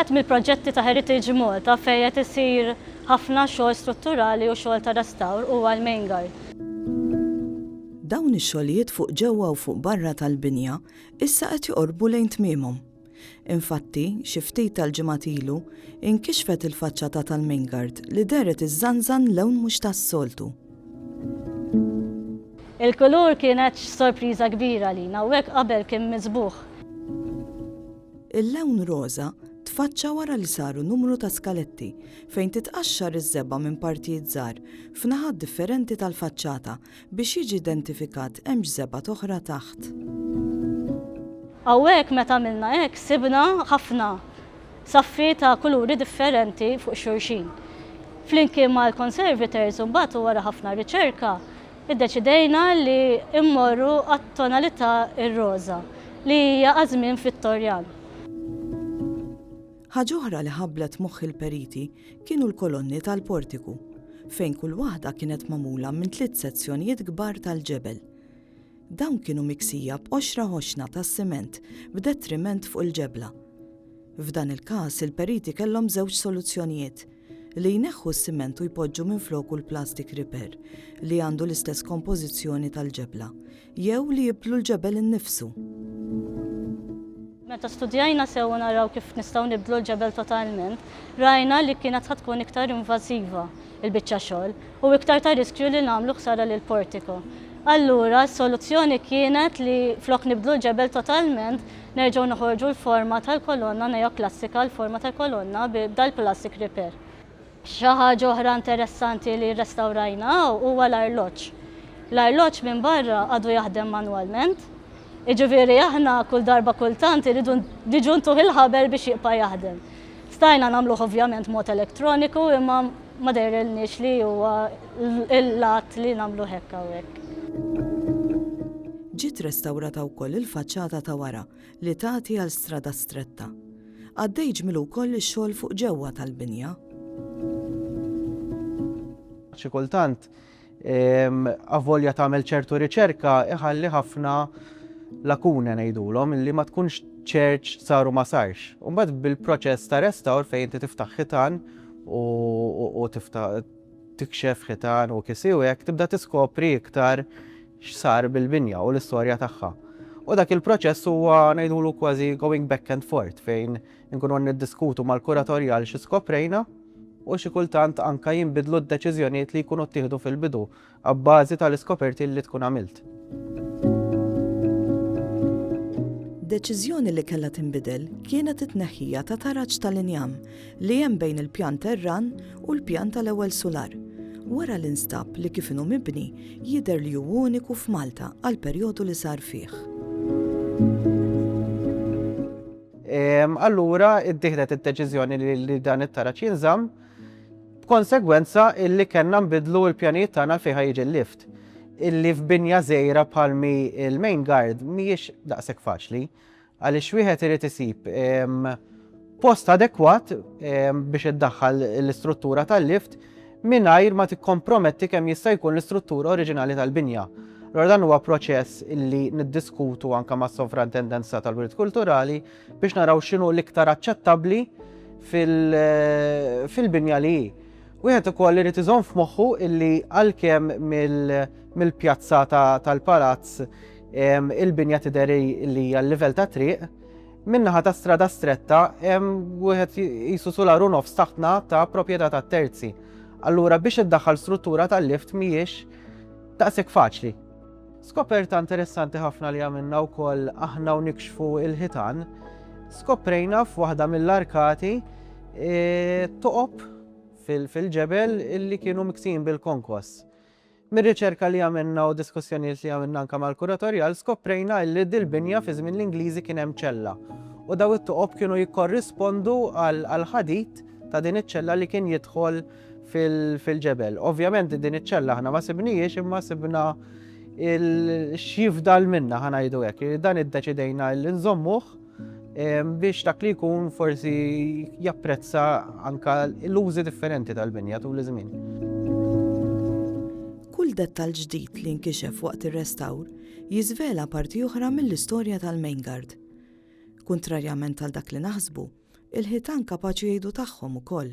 wieħed mill-proġetti ta' Heritage Malta fejn qed isir ħafna xogħol strutturali u xogħol ta' restawr huwa l-Main Guard. Dawn ix-xogħlijiet fuq ġewwa u fuq barra tal-binja issa qed joqorbu lejn tmiemhom. Infatti, xi ftit tal-ġimgħat ilu inkixfet il-faċċata tal-Main Guard li deret iż-żanżan lewn mhux tas-soltu. Il-kulur kienet sorpriża kbira lina u hekk qabel kien miżbuħ. Il-lewn roża tfaċċa wara li saru numru ta' skaletti fejn titqaxxar iż-żebba minn partijiet żgħar f'naħat differenti tal-faċċata biex jiġi identifikat hemm żebba oħra taħt. Hawnhekk meta għamilna hekk sibna ħafna saffi ta' kuluri differenti fuq xulxin. Flimkien mal-conservators u mbagħad wara ħafna riċerka iddeċidejna li immorru għat-tonalità ir-roża li hija għażmien Vittorjan. Ħaġa oħra li ħabblet moħħ il-periti kienu l-kolonni tal-portiku, fejn kull waħda kienet magħmula minn 3 sezzjonijiet kbar tal-ġebel. Dawn kienu miksija b'10 ħoxna tas-siment b'detriment fuq il-ġebla. F'dan il-każ il-periti kellhom żewġ soluzzjonijiet li jneħħu s-siment u jpoġġu minfloku l-plastic repair li għandu l-istess kompożizzjoni tal-ġebla, jew li jibdlu l-ġebel innifsu. Meta studjajna sew naraw kif nistgħu nibdlu l-ġebel totalment, rajna li kienet tkun iktar invażiva il-biċċa xogħol u iktar ta' riskju li nagħmlu ħsara lil portiko. Allura s-soluzzjoni kienet li flok nibdlu l-ġebel totalment nerġgħu noħorġu l-forma tal-kolonna neoklassika l-forma tal-kolonna b'dal-plastic repair. Xi ħaġa oħra interessanti li rrestawrajna huwa l-arloġġ. L-arloġġ minn barra għadu jaħdem manwalment. Iġifieri aħna kull darba kultant iridu niġu ntuħ il-ħaber biex jibqa' jaħdem. Stajna nagħmluh ovvjament mod elettroniku imma ma dejrilniex li huwa l-lat li nagħmlu hekk hawnhekk. Ġiet restawrata wkoll il-faċċata ta' wara li tagħti għal strada stretta. Għaddej ġmilu wkoll ix-xogħol fuq ġewwa tal-binja. Xi kultant avolja tagħmel ċertu riċerka iħalli ħafna lakuna ngħidulhom illi ma tkunx ċerċ saru ma sarx. U mbagħad bil-proċess ta' restawr fejn inti tiftaħ ħitan u tikxef ħitan u kisiw hekk tibda tiskopri iktar x'sar bil-binja u l-istorja tagħha. U dak il-proċess huwa ngħidulu kważi going back and forth fejn inkunu niddiskutu mal-kuratorjal xi skoprejna u xi kultant anke jinbidlu d-deċiżjonijiet li jkunu ttieħdu fil-bidu abbażi tal-iskoperti li tkun għamilt. Deċiżjoni li kellha tinbidel kienet it-tneħħija ta' taraġġ tal-injam li hemm bejn il-pjan terran u l-pjan tal-ewwel sular. Wara l-instab li kif inhu mibni jidher li hu uniku f'Malta għal perjodu li sar fih. Allura ittieħdet id-deċiżjoni li dan it-taraġġ jinżamm b'konsegwenza illi kellna nbidlu l-pjanijiet tagħna fejn jiġi l-lift. Illi f'binja żgħira bħalmi il-Main Guard mhijiex daqshekk faċli għaliex wieħed irid isib post adekwat biex iddaħħal l-istruttura tal-lift mingħajr ma tikkomprometti kemm jista' jkun l-istruttura oriġinali tal-binja. Allura dan huwa proċess illi niddiskutu anke mas-sovrantendenza tal-Wirt Kulturali biex naraw x'inhu l-iktar aċċettabbli fil-binja li hi. Wieħed ukoll irid iżomm f'moħħu illi għalkemm mill-pjazza tal-palazz il-binja tidher li hija l-livell ta' triq, min-naħa ta' strada stretta wieħed qisu sularu nofs taħtna ta' proprjetà tat-terzi. Allura biex iddaħħal struttura tal-lift mhijiex daqshekk faċli. Skoperta interessanti ħafna li għamilna wkoll aħna u nikxfu il-ħitan, skoprejna f'waħda mill-arkati toqob fil-ġebel illi kienu miksin bil-konkos. Mir-riċerka li għamilna u diskussjonijiet li għamilna anke mal-kuratorjal skoprejna illi dil-binja fi żmien l-Ingliżi kien hemm ċella. U daw it-toqob kienu jikkorrispondu għal ħadit ta' din iċ-ċella li kien jidħol fil-ġebel. Ovvjament din iċ-ċella aħna ma sibniex imma sibna il-xifdal minna ħanajdu hekk. Dan iddeċidejna li nżommuh biex dak li jkun forsi japprezza anke l-użi differenti tal-binja tul iż-żmien. Kull dettall ġdid li nkixef waqt ir-restawr jiżvela parti oħra mill-istorja tal-Main Guard. Kontrarjament għal dak li naħsbu, Il-ħitan kapaċi jgħidu tagħhom ukoll.